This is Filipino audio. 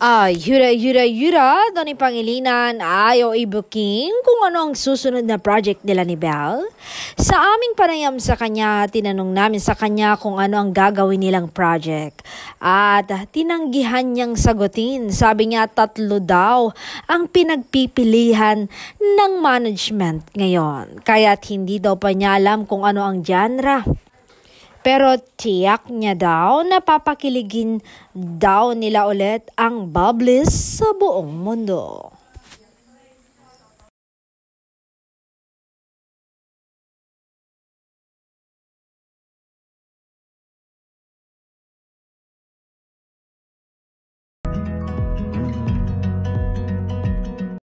Yura, Tony Pangilinan, ayaw i-booking kung ano ang susunod na project nila ni Belle. Sa aming panayam sa kanya, tinanong namin sa kanya kung ano ang gagawin nilang project. At tinanggihan niyang sagutin. Sabi niya 3 daw ang pinagpipilihan ng management ngayon. Kaya't hindi daw pa niya alam kung ano ang genre. Pero tiyak niya daw na papakiligin daw nila ulit ang Bubblies sa buong mundo.